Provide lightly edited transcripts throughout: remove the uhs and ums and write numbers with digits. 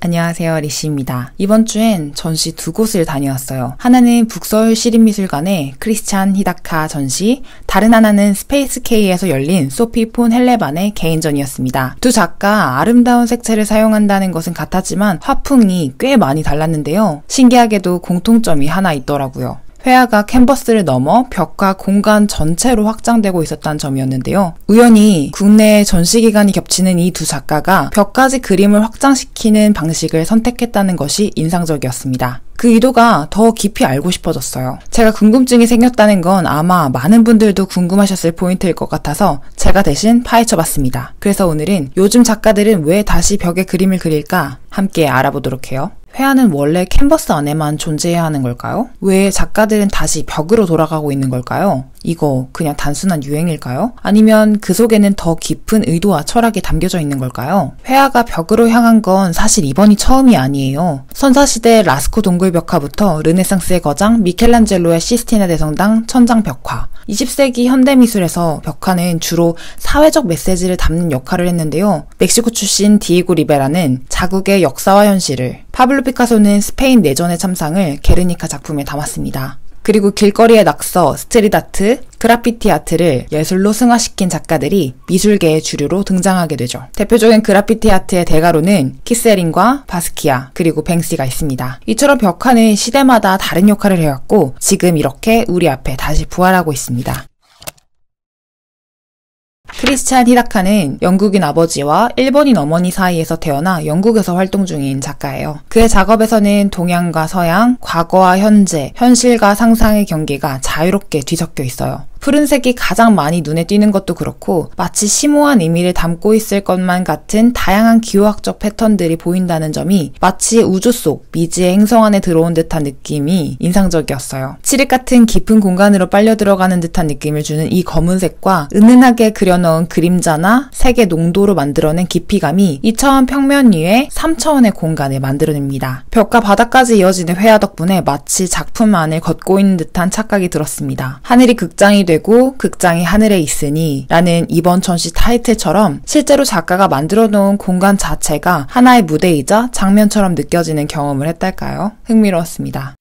안녕하세요, 리씨입니다. 이번 주엔 전시 두 곳을 다녀왔어요. 하나는 북서울 시립미술관의 크리스찬 히다카 전시, 다른 하나는 스페이스 K에서 열린 소피 폰 헬레반의 개인전이었습니다. 두 작가 아름다운 색채를 사용한다는 것은 같았지만 화풍이 꽤 많이 달랐는데요. 신기하게도 공통점이 하나 있더라고요. 회화가 캔버스를 넘어 벽과 공간 전체로 확장되고 있었다는 점이었는데요. 우연히 국내 전시기간이 겹치는 이 두 작가가 벽까지 그림을 확장시키는 방식을 선택했다는 것이 인상적이었습니다. 그 의도가 더 깊이 알고 싶어졌어요. 제가 궁금증이 생겼다는 건 아마 많은 분들도 궁금하셨을 포인트일 것 같아서 제가 대신 파헤쳐봤습니다. 그래서 오늘은 요즘 작가들은 왜 다시 벽에 그림을 그릴까? 함께 알아보도록 해요. 회화는 원래 캔버스 안에만 존재해야 하는 걸까요? 왜 작가들은 다시 벽으로 돌아가고 있는 걸까요? 이거 그냥 단순한 유행일까요? 아니면 그 속에는 더 깊은 의도와 철학이 담겨져 있는 걸까요? 회화가 벽으로 향한 건 사실 이번이 처음이 아니에요. 선사시대 라스코 동굴 벽화부터 르네상스의 거장 미켈란젤로의 시스티나 대성당 천장 벽화, 20세기 현대미술에서 벽화는 주로 사회적 메시지를 담는 역할을 했는데요. 멕시코 출신 디에고 리베라는 자국의 역사와 현실을, 파블로 피카소는 스페인 내전의 참상을 게르니카 작품에 담았습니다. 그리고 길거리의 낙서, 스트릿 아트, 그라피티 아트를 예술로 승화시킨 작가들이 미술계의 주류로 등장하게 되죠. 대표적인 그라피티 아트의 대가로는 키스에린과 바스키아, 그리고 뱅시가 있습니다. 이처럼 벽화는 시대마다 다른 역할을 해왔고 지금 이렇게 우리 앞에 다시 부활하고 있습니다. 크리스찬 히다카는 영국인 아버지와 일본인 어머니 사이에서 태어나 영국에서 활동 중인 작가예요. 그의 작업에서는 동양과 서양, 과거와 현재, 현실과 상상의 경계가 자유롭게 뒤섞여 있어요. 푸른색이 가장 많이 눈에 띄는 것도 그렇고 마치 심오한 의미를 담고 있을 것만 같은 다양한 기호학적 패턴들이 보인다는 점이 마치 우주 속 미지의 행성 안에 들어온 듯한 느낌이 인상적이었어요. 칠흑 같은 깊은 공간으로 빨려 들어가는 듯한 느낌을 주는 이 검은색과 은은하게 그려넣은 그림자나 색의 농도로 만들어낸 깊이감이 2차원 평면 위에 3차원의 공간을 만들어냅니다. 벽과 바닥까지 이어지는 회화 덕분에 마치 작품 안을 걷고 있는 듯한 착각이 들었습니다. 하늘이 극장이 되고 극장이 하늘에 있으니 라는 이번 전시 타이틀처럼 실제로 작가가 만들어 놓은 공간 자체가 하나의 무대이자 장면처럼 느껴지는 경험을 했달까요? 흥미로웠습니다.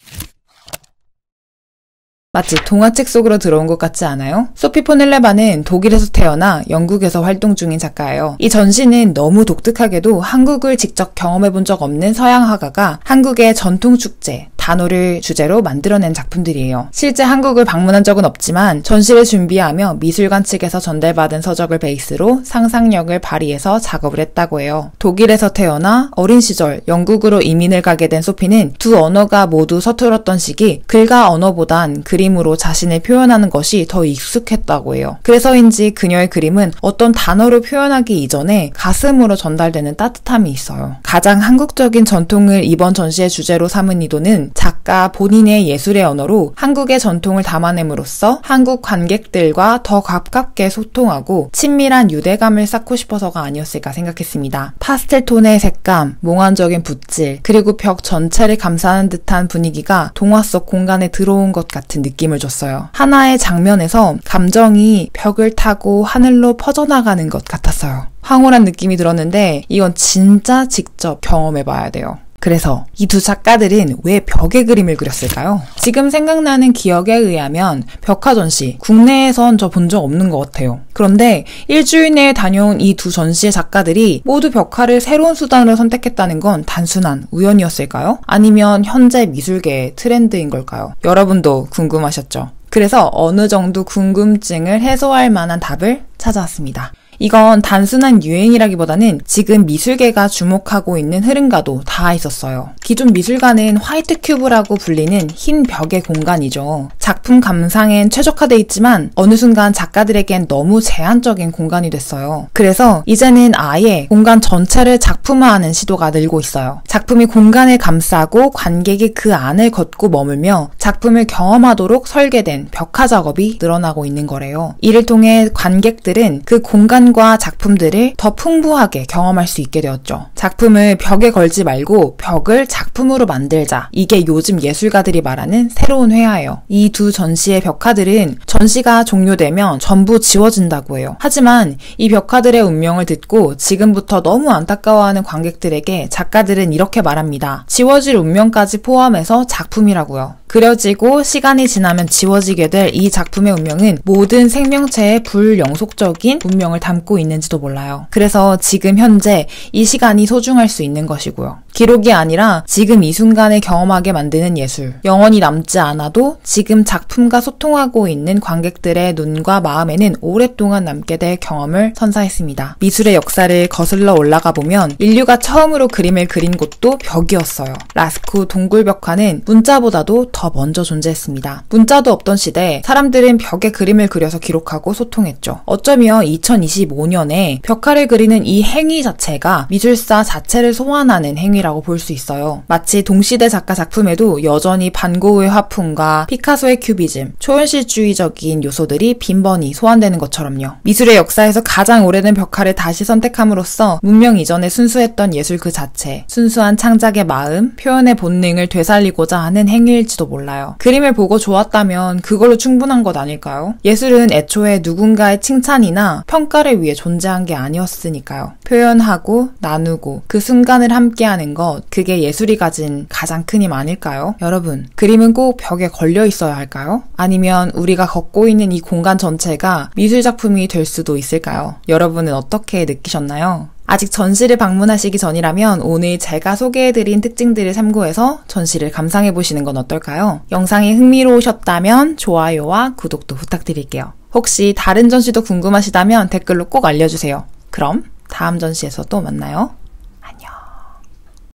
마치 동화책 속으로 들어온 것 같지 않아요? 소피 폰 헬레반은 독일에서 태어나 영국에서 활동 중인 작가예요. 이 전시는 너무 독특하게도 한국을 직접 경험해본 적 없는 서양 화가가 한국의 전통 축제, 단오를 주제로 만들어낸 작품들이에요. 실제 한국을 방문한 적은 없지만 전시를 준비하며 미술관 측에서 전달받은 서적을 베이스로 상상력을 발휘해서 작업을 했다고 해요. 독일에서 태어나 어린 시절 영국으로 이민을 가게 된 소피는 두 언어가 모두 서툴었던 시기 글과 언어보단 그림으로 자신을 표현하는 것이 더 익숙했다고 해요. 그래서인지 그녀의 그림은 어떤 단어로 표현하기 이전에 가슴으로 전달되는 따뜻함이 있어요. 가장 한국적인 전통을 이번 전시의 주제로 삼은 이도는 작가 본인의 예술의 언어로 한국의 전통을 담아냄으로써 한국 관객들과 더 가깝게 소통하고 친밀한 유대감을 쌓고 싶어서가 아니었을까 생각했습니다. 파스텔 톤의 색감, 몽환적인 붓질, 그리고 벽 전체를 감싸는 듯한 분위기가 동화 속 공간에 들어온 것 같은 느낌을 줬어요. 하나의 장면에서 감정이 벽을 타고 하늘로 퍼져나가는 것 같았어요. 황홀한 느낌이 들었는데 이건 진짜 직접 경험해봐야 돼요. 그래서 이 두 작가들은 왜 벽에 그림을 그렸을까요? 지금 생각나는 기억에 의하면 벽화 전시, 국내에선 저 본 적 없는 것 같아요. 그런데 일주일 내에 다녀온 이 두 전시의 작가들이 모두 벽화를 새로운 수단으로 선택했다는 건 단순한 우연이었을까요? 아니면 현재 미술계의 트렌드인 걸까요? 여러분도 궁금하셨죠? 그래서 어느 정도 궁금증을 해소할 만한 답을 찾아왔습니다. 이건 단순한 유행이라기보다는 지금 미술계가 주목하고 있는 흐름과도 닿아 있었어요. 기존 미술관은 화이트 큐브라고 불리는 흰 벽의 공간이죠. 작품 감상엔 최적화돼 있지만 어느 순간 작가들에겐 너무 제한적인 공간이 됐어요. 그래서 이제는 아예 공간 전체를 작품화하는 시도가 늘고 있어요. 작품이 공간을 감싸고 관객이 그 안을 걷고 머물며 작품을 경험하도록 설계된 벽화 작업이 늘어나고 있는 거래요. 이를 통해 관객들은 그 공간 과 작품들을 더 풍부하게 경험할 수 있게 되었죠. 작품을 벽에 걸지 말고 벽을 작품으로 만들자. 이게 요즘 예술가들이 말하는 새로운 회화예요. 이 두 전시의 벽화들은 전시가 종료되면 전부 지워진다고 해요. 하지만 이 벽화들의 운명을 듣고 지금부터 너무 안타까워하는 관객들에게 작가들은 이렇게 말합니다. 지워질 운명까지 포함해서 작품이라고요. 그려지고 시간이 지나면 지워지게 될 이 작품의 운명은 모든 생명체의 불영속적인 운명을 담고 있는지도 몰라요. 그래서 지금 현재 이 시간이 소중할 수 있는 것이고요. 기록이 아니라 지금 이 순간을 경험하게 만드는 예술. 영원히 남지 않아도 지금 작품과 소통하고 있는 관객들의 눈과 마음에는 오랫동안 남게 될 경험을 선사했습니다. 미술의 역사를 거슬러 올라가 보면 인류가 처음으로 그림을 그린 곳도 벽이었어요. 라스코 동굴벽화는 문자보다도 더 먼저 존재했습니다. 문자도 없던 시대 사람들은 벽에 그림을 그려서 기록하고 소통했죠. 어쩌면 2025년에 벽화를 그리는 이 행위 자체가 미술사 자체를 소환하는 행위라고 볼 수 있어요. 마치 동시대 작가 작품에도 여전히 반 고흐의 화풍과 피카소의 큐비즘, 초현실주의적인 요소들이 빈번히 소환되는 것처럼요. 미술의 역사에서 가장 오래된 벽화를 다시 선택함으로써 문명 이전에 순수했던 예술 그 자체, 순수한 창작의 마음, 표현의 본능을 되살리고자 하는 행위일지도 몰라요. 그림을 보고 좋았다면 그걸로 충분한 것 아닐까요? 예술은 애초에 누군가의 칭찬이나 평가를 위해 존재한 게 아니었으니까요. 표현하고 나누고 그 순간을 함께하는 것, 그게 예술이 가진 가장 큰 힘 아닐까요? 여러분, 그림은 꼭 벽에 걸려 있어야 할까요? 아니면 우리가 걷고 있는 이 공간 전체가 미술작품이 될 수도 있을까요? 여러분은 어떻게 느끼셨나요? 아직 전시를 방문하시기 전이라면 오늘 제가 소개해드린 특징들을 참고해서 전시를 감상해보시는 건 어떨까요? 영상이 흥미로우셨다면 좋아요와 구독도 부탁드릴게요. 혹시 다른 전시도 궁금하시다면 댓글로 꼭 알려주세요. 그럼 다음 전시에서 또 만나요.